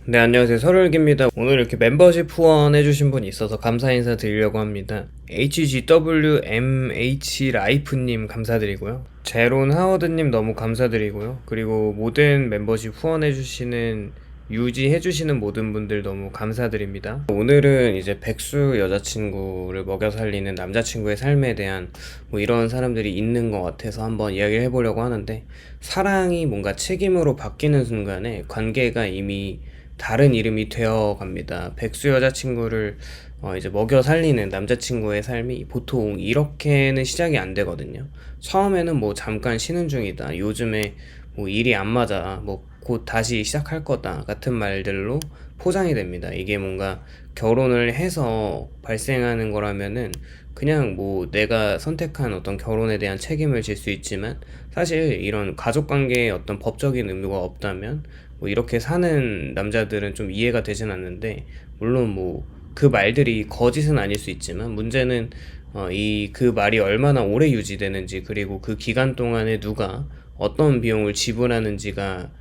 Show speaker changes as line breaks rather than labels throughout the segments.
네, 안녕하세요. 설울기입니다. 오늘 이렇게 멤버십 후원해주신 분이 있어서 감사 인사 드리려고 합니다. HGWMH 라이프님 감사드리고요. 제론 하워드님 너무 감사드리고요. 그리고 모든 멤버십 후원해주시는 유지해주시는 모든 분들 너무 감사드립니다. 오늘은 이제 백수 여자친구를 먹여 살리는 남자친구의 삶에 대한 뭐 이런 사람들이 있는 것 같아서 한번 이야기를 해보려고 하는데, 사랑이 뭔가 책임으로 바뀌는 순간에 관계가 이미 다른 이름이 되어 갑니다. 백수 여자친구를 이제 먹여 살리는 남자친구의 삶이 보통 이렇게는 시작이 안 되거든요. 처음에는 뭐 잠깐 쉬는 중이다, 요즘에 뭐 일이 안 맞아, 뭐 곧 다시 시작할 거다 같은 말들로 포장이 됩니다. 이게 뭔가 결혼을 해서 발생하는 거라면은 그냥 뭐 내가 선택한 어떤 결혼에 대한 책임을 질 수 있지만, 사실 이런 가족 관계에 어떤 법적인 의무가 없다면 뭐 이렇게 사는 남자들은 좀 이해가 되진 않는데, 물론 뭐 그 말들이 거짓은 아닐 수 있지만, 문제는 이 그 말이 얼마나 오래 유지되는지, 그리고 그 기간 동안에 누가 어떤 비용을 지불하는지가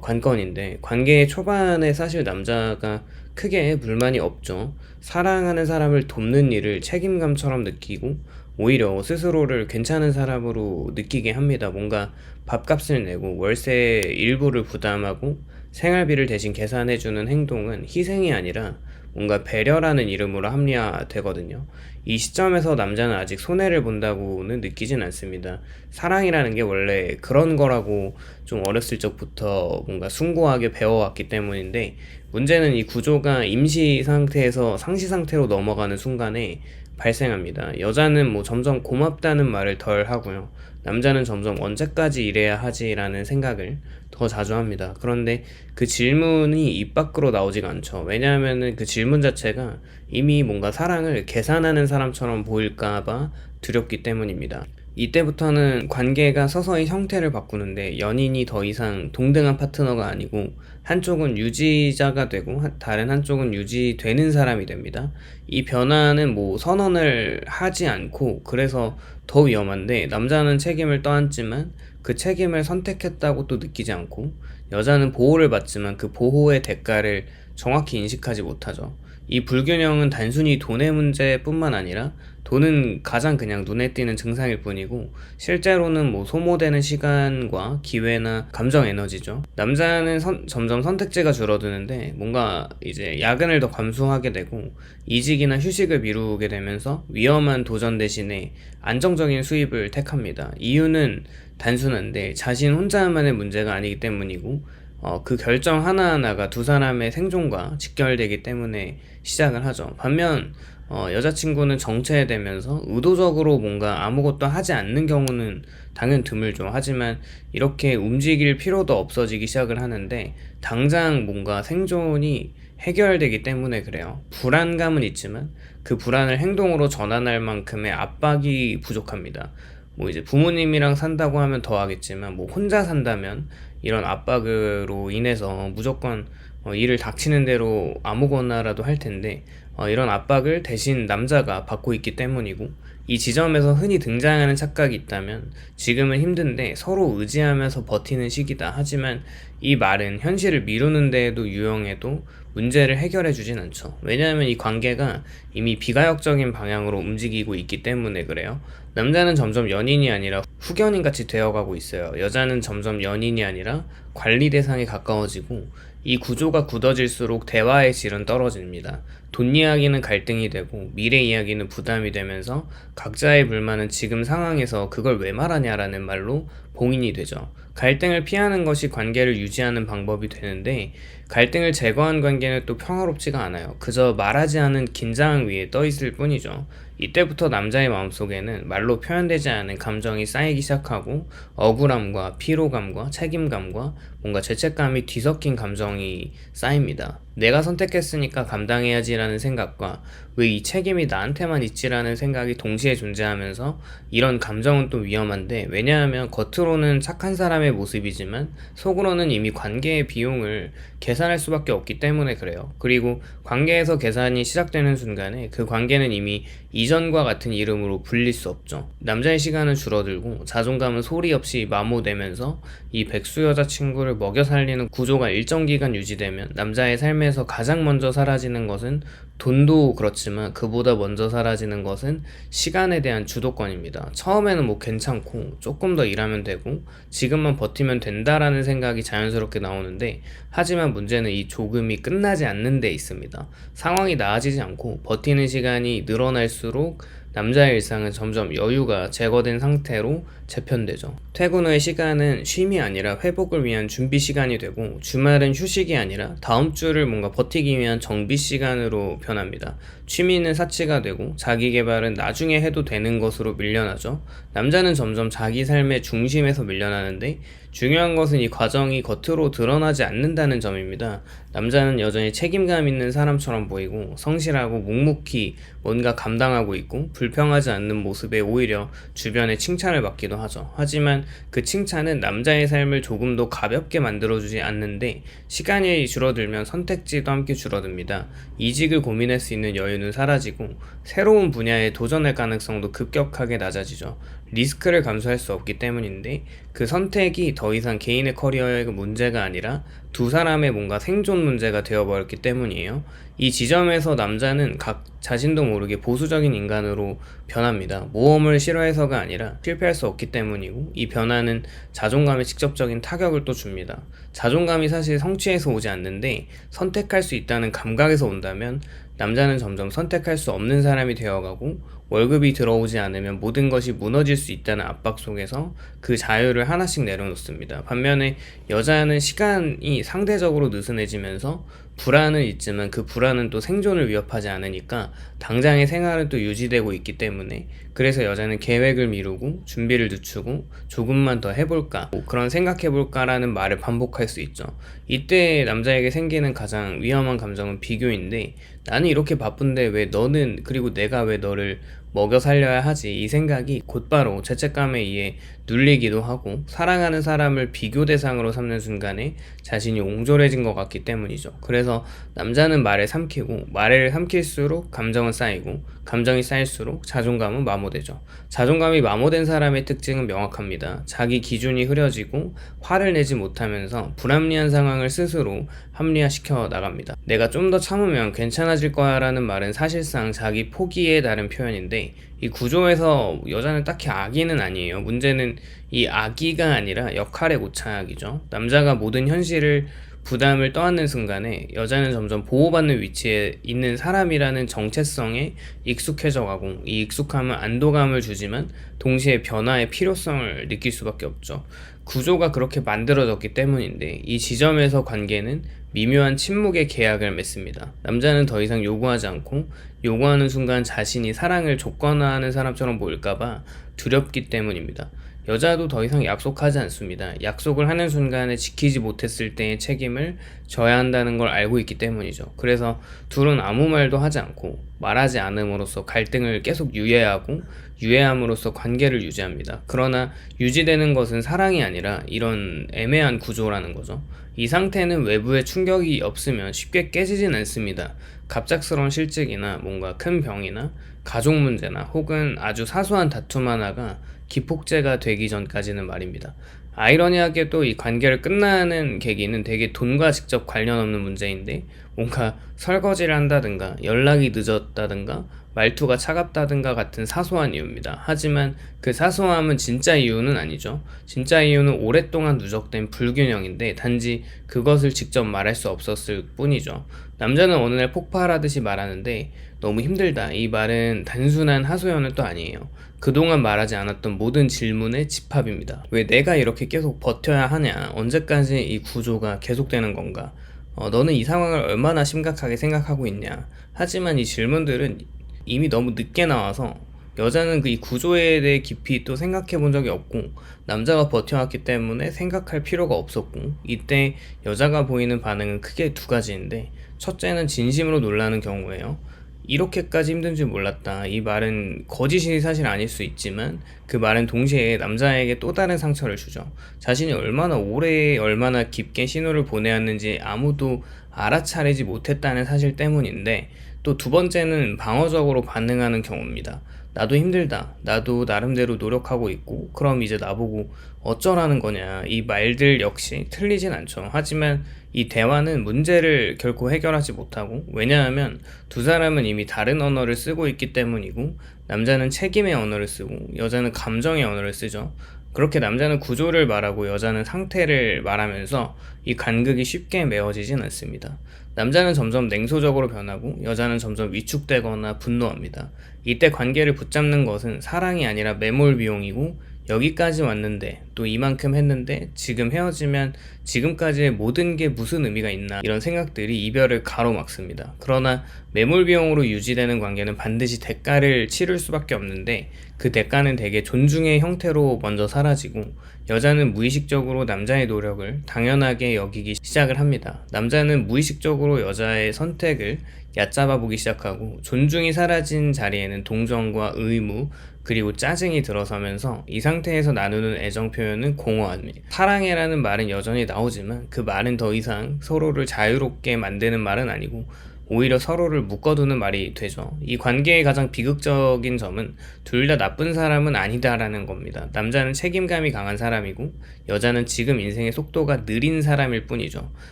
관건인데, 관계 초반에 사실 남자가 크게 불만이 없죠. 사랑하는 사람을 돕는 일을 책임감처럼 느끼고 오히려 스스로를 괜찮은 사람으로 느끼게 합니다. 뭔가 밥값을 내고 월세 일부를 부담하고 생활비를 대신 계산해주는 행동은 희생이 아니라 뭔가 배려라는 이름으로 합리화되거든요. 이 시점에서 남자는 아직 손해를 본다고는 느끼진 않습니다. 사랑이라는 게 원래 그런 거라고 좀 어렸을 적부터 뭔가 숭고하게 배워왔기 때문인데, 문제는 이 구조가 임시 상태에서 상시 상태로 넘어가는 순간에 발생합니다. 여자는 뭐 점점 고맙다는 말을 덜 하고요. 남자는 점점 언제까지 이래야 하지라는 생각을 더 자주 합니다. 그런데 그 질문이 입 밖으로 나오지가 않죠. 왜냐하면은 그 질문 자체가 이미 뭔가 사랑을 계산하는 사람처럼 보일까봐 두렵기 때문입니다. 이때부터는 관계가 서서히 형태를 바꾸는데, 연인이 더 이상 동등한 파트너가 아니고 한쪽은 유지자가 되고 다른 한쪽은 유지되는 사람이 됩니다. 이 변화는 뭐 선언을 하지 않고 그래서 더 위험한데, 남자는 책임을 떠안지만 그 책임을 선택했다고 또 느끼지 않고, 여자는 보호를 받지만 그 보호의 대가를 정확히 인식하지 못하죠. 이 불균형은 단순히 돈의 문제뿐만 아니라, 돈은 가장 그냥 눈에 띄는 증상일 뿐이고 실제로는 뭐 소모되는 시간과 기회나 감정 에너지죠. 남자는 점점 선택지가 줄어드는데, 뭔가 이제 야근을 더 감수하게 되고 이직이나 휴식을 미루게 되면서 위험한 도전 대신에 안정적인 수입을 택합니다. 이유는 단순한데 자신 혼자만의 문제가 아니기 때문이고, 그 결정 하나하나가 두 사람의 생존과 직결되기 때문에 시작을 하죠. 반면 여자친구는 정체되면서 의도적으로 뭔가 아무것도 하지 않는 경우는 당연 드물죠. 하지만 이렇게 움직일 필요도 없어지기 시작을 하는데, 당장 뭔가 생존이 해결되기 때문에 그래요. 불안감은 있지만 그 불안을 행동으로 전환할 만큼의 압박이 부족합니다. 뭐 이제 부모님이랑 산다고 하면 더 하겠지만, 뭐 혼자 산다면 이런 압박으로 인해서 무조건 일을 닥치는 대로 아무거나라도 할 텐데, 이런 압박을 대신 남자가 받고 있기 때문이고, 이 지점에서 흔히 등장하는 착각이 있다면, 지금은 힘든데 서로 의지하면서 버티는 시기다. 하지만 이 말은 현실을 미루는 데에도 유용해도 문제를 해결해 주진 않죠. 왜냐하면 이 관계가 이미 비가역적인 방향으로 움직이고 있기 때문에 그래요. 남자는 점점 연인이 아니라 후견인 같이 되어가고 있어요. 여자는 점점 연인이 아니라 관리 대상에 가까워지고, 이 구조가 굳어질수록 대화의 질은 떨어집니다. 돈 이야기는 갈등이 되고 미래 이야기는 부담이 되면서 각자의 불만은 지금 상황에서 그걸 왜 말하냐라는 말로 봉인이 되죠. 갈등을 피하는 것이 관계를 유지하는 방법이 되는데, 갈등을 제거한 관계는 또 평화롭지가 않아요. 그저 말하지 않은 긴장 위에 떠 있을 뿐이죠. 이때부터 남자의 마음속에는 말로 표현되지 않은 감정이 쌓이기 시작하고, 억울함과 피로감과 책임감과 뭔가 죄책감이 뒤섞인 감정이 쌓입니다. 내가 선택했으니까 감당해야지라는 생각과 왜 이 책임이 나한테만 있지라는 생각이 동시에 존재하면서, 이런 감정은 또 위험한데, 왜냐하면 겉으로는 착한 사람의 모습이지만 속으로는 이미 관계의 비용을 계산할 수밖에 없기 때문에 그래요. 그리고 관계에서 계산이 시작되는 순간에 그 관계는 이미 이전과 같은 이름으로 불릴 수 없죠. 남자의 시간은 줄어들고 자존감은 소리 없이 마모되면서 이 백수 여자친구를 먹여 살리는 구조가 일정 기간 유지되면 남자의 삶에서 가장 먼저 사라지는 것은 돈도 그렇지만 그보다 먼저 사라지는 것은 시간에 대한 주도권입니다. 처음에는 뭐 괜찮고 조금 더 일하면 되고 지금만 버티면 된다라는 생각이 자연스럽게 나오는데, 하지만 문제는 이 조금이 끝나지 않는 데 있습니다. 상황이 나아지지 않고 버티는 시간이 늘어날수록 남자의 일상은 점점 여유가 제거된 상태로 재편되죠. 퇴근 후의 시간은 쉼이 아니라 회복을 위한 준비 시간이 되고, 주말은 휴식이 아니라 다음 주를 뭔가 버티기 위한 정비 시간으로 변합니다. 취미는 사치가 되고 자기 개발은 나중에 해도 되는 것으로 밀려나죠. 남자는 점점 자기 삶의 중심에서 밀려나는데, 중요한 것은 이 과정이 겉으로 드러나지 않는다는 점입니다. 남자는 여전히 책임감 있는 사람처럼 보이고 성실하고 묵묵히 뭔가 감당하고 있고 불평하지 않는 모습에 오히려 주변에 칭찬을 받기도 하죠. 하지만 그 칭찬은 남자의 삶을 조금 더 가볍게 만들어주지 않는데, 시간이 줄어들면 선택지도 함께 줄어듭니다. 이직을 고민할 수 있는 여유는 사라지고 새로운 분야에 도전할 가능성도 급격하게 낮아지죠. 리스크를 감수할 수 없기 때문인데, 그 선택이 더 이상 개인의 커리어의 문제가 아니라 두 사람의 뭔가 생존 문제가 되어버렸기 때문이에요. 이 지점에서 남자는 각 자신도 모르게 보수적인 인간으로 변합니다. 모험을 싫어해서가 아니라 실패할 수 없기 때문이고, 이 변화는 자존감에 직접적인 타격을 또 줍니다. 자존감이 사실 성취에서 오지 않는데 선택할 수 있다는 감각에서 온다면, 남자는 점점 선택할 수 없는 사람이 되어가고 월급이 들어오지 않으면 모든 것이 무너질 수 있다는 압박 속에서 그 자유를 하나씩 내려놓습니다. 반면에 여자는 시간이 상대적으로 느슨해지면서 불안은 있지만 그 불안은 또 생존을 위협하지 않으니까 당장의 생활은 또 유지되고 있기 때문에, 그래서 여자는 계획을 미루고 준비를 늦추고 조금만 더 해볼까, 그런 생각해볼까 라는 말을 반복할 수 있죠. 이때 남자에게 생기는 가장 위험한 감정은 비교인데, 나는 이렇게 바쁜데 왜 너는, 그리고 내가 왜 너를 먹여 살려야 하지, 이 생각이 곧바로 죄책감에 의해 눌리기도 하고 사랑하는 사람을 비교 대상으로 삼는 순간에 자신이 옹졸해진 것 같기 때문이죠. 그래서 남자는 말을 삼키고 말을 삼킬수록 감정은 쌓이고 감정이 쌓일수록 자존감은 마모되죠. 자존감이 마모된 사람의 특징은 명확합니다. 자기 기준이 흐려지고 화를 내지 못하면서 불합리한 상황을 스스로 합리화시켜 나갑니다. 내가 좀 더 참으면 괜찮아질 거야 라는 말은 사실상 자기 포기에 다른 표현인데, 이 구조에서 여자는 딱히 악의는 아니에요. 문제는 이 악의가 아니라 역할의 고착이죠. 남자가 모든 현실을 부담을 떠안는 순간에 여자는 점점 보호받는 위치에 있는 사람이라는 정체성에 익숙해져 가고, 이 익숙함은 안도감을 주지만 동시에 변화의 필요성을 느낄 수밖에 없죠. 구조가 그렇게 만들어졌기 때문인데, 이 지점에서 관계는 미묘한 침묵의 계약을 맺습니다. 남자는 더 이상 요구하지 않고 요구하는 순간 자신이 사랑을 조건화하는 사람처럼 보일까봐 두렵기 때문입니다. 여자도 더 이상 약속하지 않습니다. 약속을 하는 순간에 지키지 못했을 때의 책임을 져야 한다는 걸 알고 있기 때문이죠. 그래서 둘은 아무 말도 하지 않고 말하지 않음으로써 갈등을 계속 유예하고 유예함으로써 관계를 유지합니다. 그러나 유지되는 것은 사랑이 아니라 이런 애매한 구조라는 거죠. 이 상태는 외부의 충격이 없으면 쉽게 깨지진 않습니다. 갑작스러운 실직이나 뭔가 큰 병이나 가족 문제나 혹은 아주 사소한 다툼 하나가 기폭제가 되기 전까지는 말입니다. 아이러니하게도 이 관계를 끝나는 계기는 되게 돈과 직접 관련 없는 문제인데, 뭔가 설거지를 한다든가 연락이 늦었다든가 말투가 차갑다든가 같은 사소한 이유입니다. 하지만 그 사소함은 진짜 이유는 아니죠. 진짜 이유는 오랫동안 누적된 불균형인데 단지 그것을 직접 말할 수 없었을 뿐이죠. 남자는 어느 날 폭발하듯이 말하는데 너무 힘들다. 이 말은 단순한 하소연은 또 아니에요. 그동안 말하지 않았던 모든 질문의 집합입니다. 왜 내가 이렇게 계속 버텨야 하냐? 언제까지 이 구조가 계속되는 건가? 너는 이 상황을 얼마나 심각하게 생각하고 있냐? 하지만 이 질문들은 이미 너무 늦게 나와서 여자는 이 구조에 대해 깊이 또 생각해 본 적이 없고, 남자가 버텨왔기 때문에 생각할 필요가 없었고, 이때 여자가 보이는 반응은 크게 두 가지인데, 첫째는 진심으로 놀라는 경우예요. 이렇게까지 힘든 줄 몰랐다. 이 말은 거짓이 사실 아닐 수 있지만 그 말은 동시에 남자에게 또 다른 상처를 주죠. 자신이 얼마나 오래 얼마나 깊게 신호를 보내왔는지 아무도 알아차리지 못했다는 사실 때문인데, 또 두 번째는 방어적으로 반응하는 경우입니다. 나도 힘들다. 나도 나름대로 노력하고 있고, 그럼 이제 나보고 어쩌라는 거냐. 이 말들 역시 틀리진 않죠. 하지만 이 대화는 문제를 결코 해결하지 못하고, 왜냐하면 두 사람은 이미 다른 언어를 쓰고 있기 때문이고, 남자는 책임의 언어를 쓰고, 여자는 감정의 언어를 쓰죠. 그렇게 남자는 구조를 말하고 여자는 상태를 말하면서 이 간극이 쉽게 메워지진 않습니다. 남자는 점점 냉소적으로 변하고 여자는 점점 위축되거나 분노합니다. 이때 관계를 붙잡는 것은 사랑이 아니라 매몰 비용이고, 여기까지 왔는데 또 이만큼 했는데 지금 헤어지면 지금까지의 모든 게 무슨 의미가 있나, 이런 생각들이 이별을 가로막습니다. 그러나 매몰 비용으로 유지되는 관계는 반드시 대가를 치를 수밖에 없는데, 그 대가는 대개 존중의 형태로 먼저 사라지고, 여자는 무의식적으로 남자의 노력을 당연하게 여기기 시작을 합니다. 남자는 무의식적으로 여자의 선택을 얕잡아 보기 시작하고, 존중이 사라진 자리에는 동정과 의무, 그리고 짜증이 들어서면서 이 상태에서 나누는 애정 표현은 공허합니다. 사랑해라는 말은 여전히 나오지만 그 말은 더 이상 서로를 자유롭게 만드는 말은 아니고 오히려 서로를 묶어두는 말이 되죠. 이 관계의 가장 비극적인 점은 둘 다 나쁜 사람은 아니다라는 겁니다. 남자는 책임감이 강한 사람이고 여자는 지금 인생의 속도가 느린 사람일 뿐이죠.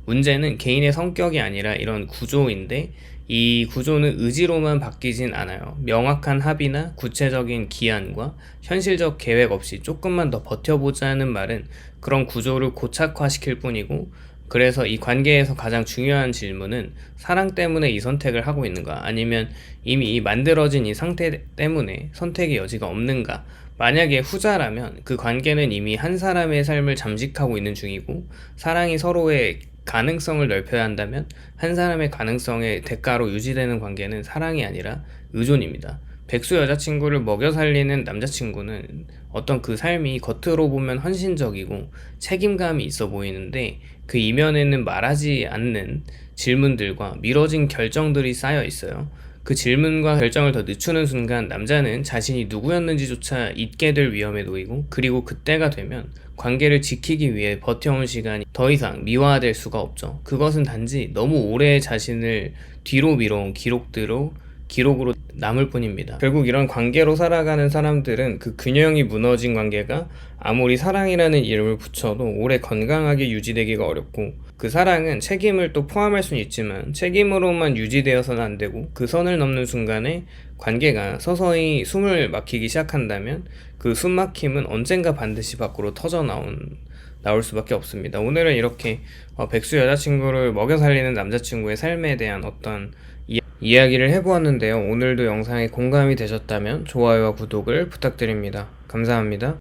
문제는 개인의 성격이 아니라 이런 구조인데, 이 구조는 의지로만 바뀌진 않아요. 명확한 합의나 구체적인 기한과 현실적 계획 없이 조금만 더 버텨보자는 말은 그런 구조를 고착화시킬 뿐이고, 그래서 이 관계에서 가장 중요한 질문은 사랑 때문에 이 선택을 하고 있는가, 아니면 이미 만들어진 이 상태 때문에 선택의 여지가 없는가. 만약에 후자라면 그 관계는 이미 한 사람의 삶을 잠식하고 있는 중이고, 사랑이 서로의 가능성을 넓혀야 한다면 한 사람의 가능성의 대가로 유지되는 관계는 사랑이 아니라 의존입니다. 백수 여자친구를 먹여 살리는 남자친구는 어떤 그 삶이 겉으로 보면 헌신적이고 책임감이 있어 보이는데, 그 이면에는 말하지 않는 질문들과 미뤄진 결정들이 쌓여 있어요. 그 질문과 결정을 더 늦추는 순간 남자는 자신이 누구였는지조차 잊게 될 위험에 놓이고, 그리고 그때가 되면 관계를 지키기 위해 버텨온 시간이 더 이상 미화될 수가 없죠. 그것은 단지 너무 오래 자신을 뒤로 미뤄온 기록으로 남을 뿐입니다. 결국 이런 관계로 살아가는 사람들은 그 균형이 무너진 관계가 아무리 사랑이라는 이름을 붙여도 오래 건강하게 유지되기가 어렵고, 그 사랑은 책임을 또 포함할 수는 있지만 책임으로만 유지되어서는 안 되고, 그 선을 넘는 순간에 관계가 서서히 숨을 막히기 시작한다면 그 숨막힘은 언젠가 반드시 밖으로 나올 수밖에 없습니다. 오늘은 이렇게 백수 여자친구를 먹여 살리는 남자친구의 삶에 대한 어떤 이야기를 해보았는데요. 오늘도 영상에 공감이 되셨다면 좋아요와 구독을 부탁드립니다. 감사합니다.